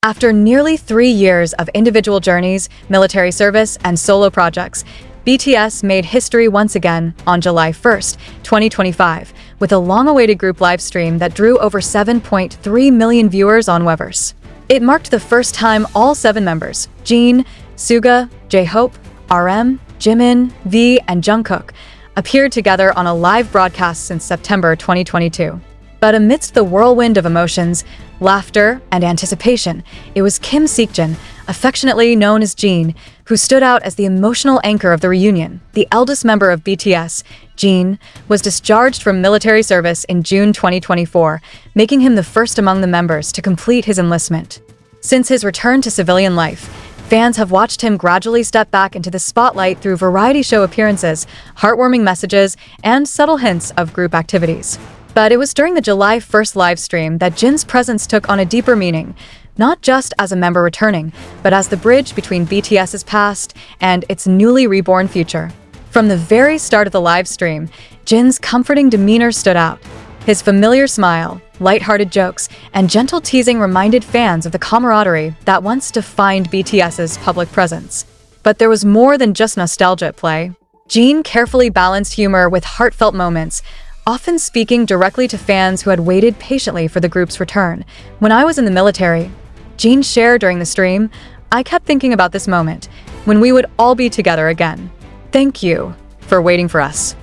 After nearly 3 years of individual journeys, military service, and solo projects, BTS made history once again on July 1st, 2025, with a long-awaited group livestream that drew over 7.3 million viewers on Weverse. It marked the first time all 7 members, Jin, Suga, J-Hope, RM, Jimin, V, and Jungkook, appeared together on a live broadcast since September 2022. But amidst the whirlwind of emotions, laughter, and anticipation, it was Kim Seokjin, affectionately known as Jin, who stood out as the emotional anchor of the reunion. The eldest member of BTS, Jin, was discharged from military service in June 2024, making him the first among the members to complete his enlistment. Since his return to civilian life, fans have watched him gradually step back into the spotlight through variety show appearances, heartwarming messages, and subtle hints of group activities. But it was during the July 1st live stream that Jin's presence took on a deeper meaning, not just as a member returning, but as the bridge between BTS's past and its newly reborn future. From the very start of the live stream, Jin's comforting demeanor stood out. His familiar smile, lighthearted jokes, and gentle teasing reminded fans of the camaraderie that once defined BTS's public presence. But there was more than just nostalgia at play. Jin carefully balanced humor with heartfelt moments, often speaking directly to fans who had waited patiently for the group's return. "When I was in the military," Jin shared during the stream, "I kept thinking about this moment, when we would all be together again. Thank you for waiting for us."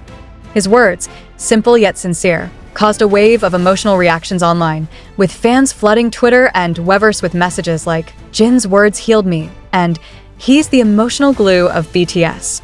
His words, simple yet sincere, caused a wave of emotional reactions online, with fans flooding Twitter and Weverse with messages like, "Jin's words healed me," and "He's the emotional glue of BTS."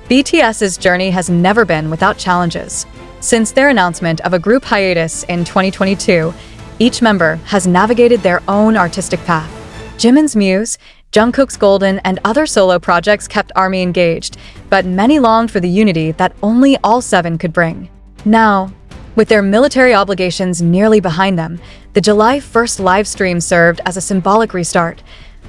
BTS's journey has never been without challenges. Since their announcement of a group hiatus in 2022, each member has navigated their own artistic path. Jimin's Muse, Jungkook's Golden, and other solo projects kept ARMY engaged, but many longed for the unity that only all 7 could bring. Now, with their military obligations nearly behind them, the July 1st live stream served as a symbolic restart.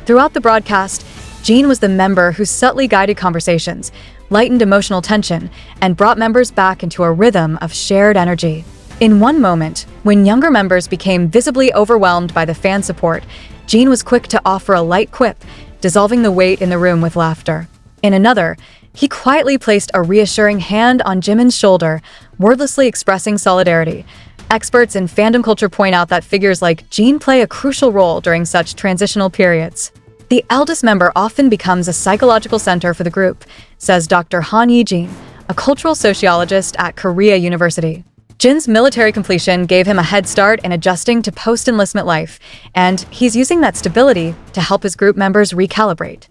Throughout the broadcast, Jin was the member who subtly guided conversations, lightened emotional tension, and brought members back into a rhythm of shared energy. In one moment, when younger members became visibly overwhelmed by the fan support, Jin was quick to offer a light quip, dissolving the weight in the room with laughter. In another, he quietly placed a reassuring hand on Jimin's shoulder, wordlessly expressing solidarity. Experts in fandom culture point out that figures like Jin play a crucial role during such transitional periods. "The eldest member often becomes a psychological center for the group," says Dr. Han Yi-jin, a cultural sociologist at Korea University. Jin's military completion gave him a head start in adjusting to post-enlistment life, and he's using that stability to help his group members recalibrate.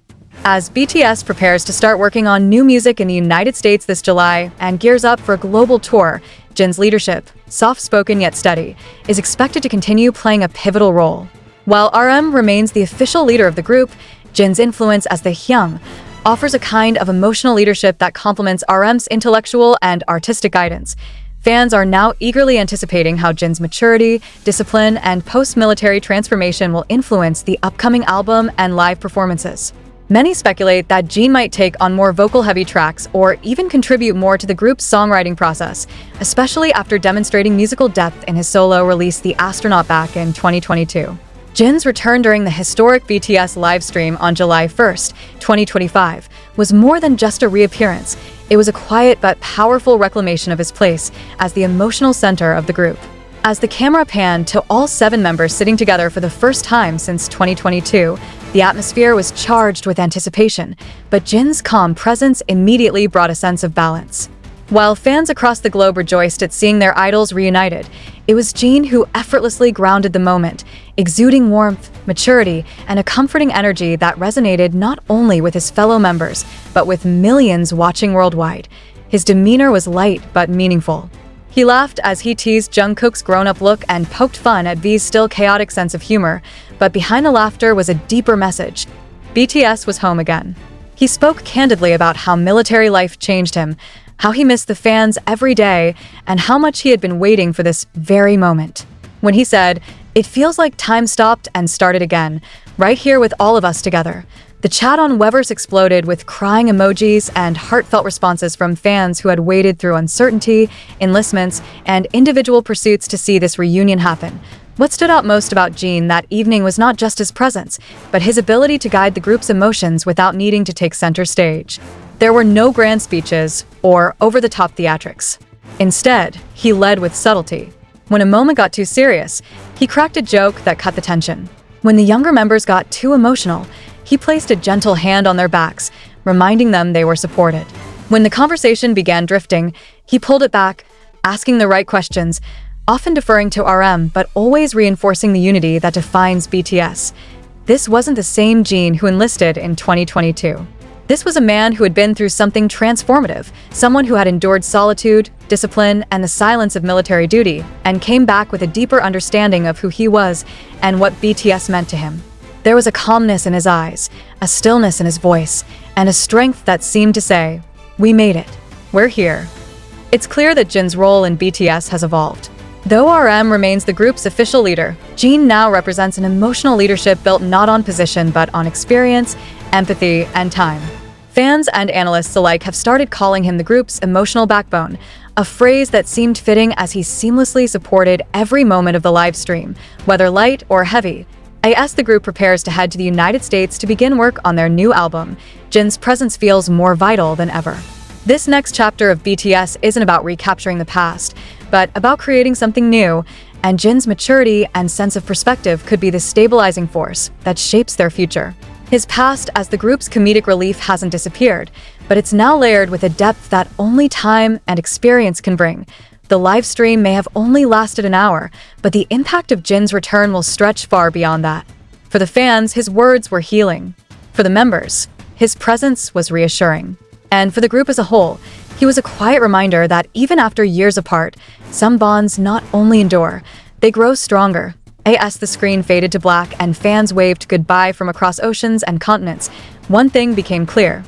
As BTS prepares to start working on new music in the United States this July and gears up for a global tour, Jin's leadership, soft-spoken yet steady, is expected to continue playing a pivotal role. While RM remains the official leader of the group, Jin's influence as the Hyung offers a kind of emotional leadership that complements RM's intellectual and artistic guidance. Fans are now eagerly anticipating how Jin's maturity, discipline, and post-military transformation will influence the upcoming album and live performances. Many speculate that Jin might take on more vocal-heavy tracks or even contribute more to the group's songwriting process, especially after demonstrating musical depth in his solo release The Astronaut back in 2022. Jin's return during the historic BTS livestream on July 1st, 2025, was more than just a reappearance. It was a quiet but powerful reclamation of his place as the emotional center of the group. As the camera panned to all 7 members sitting together for the first time since 2022, the atmosphere was charged with anticipation, but Jin's calm presence immediately brought a sense of balance. While fans across the globe rejoiced at seeing their idols reunited, it was Jin who effortlessly grounded the moment, exuding warmth, maturity, and a comforting energy that resonated not only with his fellow members, but with millions watching worldwide. His demeanor was light but meaningful. He laughed as he teased Jungkook's grown-up look and poked fun at V's still chaotic sense of humor, but behind the laughter was a deeper message. BTS was home again. He spoke candidly about how military life changed him, how he missed the fans every day, and how much he had been waiting for this very moment. When he said, "It feels like time stopped and started again, right here with all of us together," the chat on Weverse exploded with crying emojis and heartfelt responses from fans who had waited through uncertainty, enlistments, and individual pursuits to see this reunion happen. What stood out most about Jin that evening was not just his presence, but his ability to guide the group's emotions without needing to take center stage. There were no grand speeches or over-the-top theatrics. Instead, he led with subtlety. When a moment got too serious, he cracked a joke that cut the tension. When the younger members got too emotional, he placed a gentle hand on their backs, reminding them they were supported. When the conversation began drifting, he pulled it back, asking the right questions, often deferring to RM but always reinforcing the unity that defines BTS. This wasn't the same Jin who enlisted in 2022. This was a man who had been through something transformative, someone who had endured solitude, discipline, and the silence of military duty, and came back with a deeper understanding of who he was and what BTS meant to him. There was a calmness in his eyes, a stillness in his voice, and a strength that seemed to say, "We made it. We're here." It's clear that Jin's role in BTS has evolved. Though RM remains the group's official leader, Jin now represents an emotional leadership built not on position but on experience, empathy, and time. Fans and analysts alike have started calling him the group's emotional backbone, a phrase that seemed fitting as he seamlessly supported every moment of the live stream, whether light or heavy. As the group prepares to head to the United States to begin work on their new album, Jin's presence feels more vital than ever. This next chapter of BTS isn't about recapturing the past, but about creating something new, and Jin's maturity and sense of perspective could be the stabilizing force that shapes their future. His past as the group's comedic relief hasn't disappeared, but it's now layered with a depth that only time and experience can bring. The live stream may have only lasted an hour, but the impact of Jin's return will stretch far beyond that. For the fans, his words were healing. For the members, his presence was reassuring. And for the group as a whole, he was a quiet reminder that even after years apart, some bonds not only endure, they grow stronger. As the screen faded to black and fans waved goodbye from across oceans and continents, one thing became clear.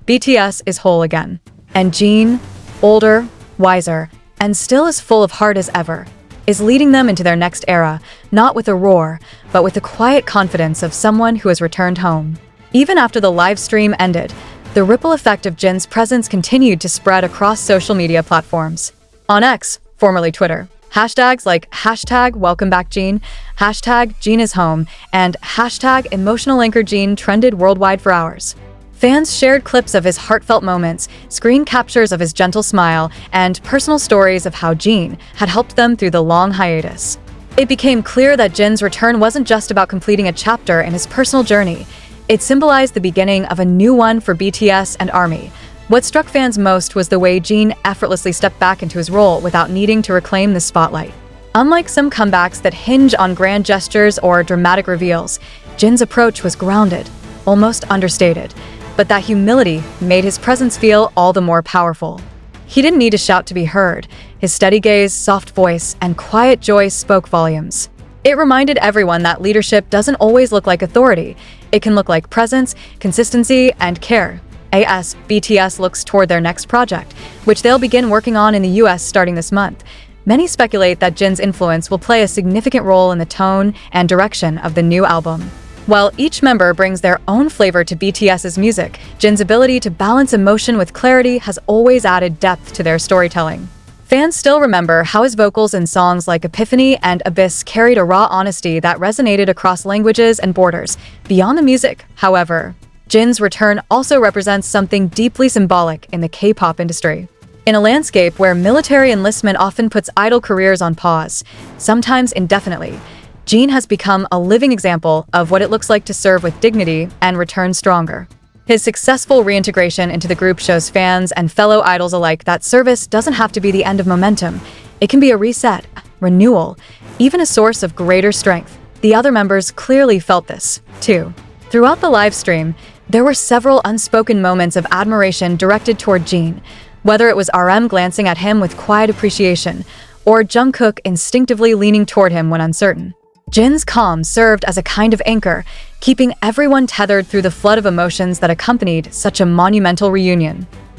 BTS is whole again. And Jin, older, wiser, and still as full of heart as ever, is leading them into their next era, not with a roar, but with the quiet confidence of someone who has returned home. Even after the live stream ended, the ripple effect of Jin's presence continued to spread across social media platforms. On X, formerly Twitter, hashtags like #WelcomeBackJin, #JinIsHome, and #EmotionalAnchorJin trended worldwide for hours. Fans shared clips of his heartfelt moments, screen captures of his gentle smile, and personal stories of how Jin had helped them through the long hiatus. It became clear that Jin's return wasn't just about completing a chapter in his personal journey. It symbolized the beginning of a new one for BTS and ARMY. What struck fans most was the way Jin effortlessly stepped back into his role without needing to reclaim the spotlight. Unlike some comebacks that hinge on grand gestures or dramatic reveals, Jin's approach was grounded, almost understated, but that humility made his presence feel all the more powerful. He didn't need to shout to be heard. His steady gaze, soft voice, and quiet joy spoke volumes. It reminded everyone that leadership doesn't always look like authority. It can look like presence, consistency, and care. As BTS looks toward their next project, which they'll begin working on in the US starting this month, many speculate that Jin's influence will play a significant role in the tone and direction of the new album. While each member brings their own flavor to BTS's music, Jin's ability to balance emotion with clarity has always added depth to their storytelling. Fans still remember how his vocals in songs like Epiphany and Abyss carried a raw honesty that resonated across languages and borders. Beyond the music, however, Jin's return also represents something deeply symbolic in the K-pop industry. In a landscape where military enlistment often puts idol careers on pause, sometimes indefinitely, Jin has become a living example of what it looks like to serve with dignity and return stronger. His successful reintegration into the group shows fans and fellow idols alike that service doesn't have to be the end of momentum. It can be a reset, renewal, even a source of greater strength. The other members clearly felt this, too. Throughout the live stream, there were several unspoken moments of admiration directed toward Jin, whether it was RM glancing at him with quiet appreciation, or Jungkook instinctively leaning toward him when uncertain. Jin's calm served as a kind of anchor, keeping everyone tethered through the flood of emotions that accompanied such a monumental reunion.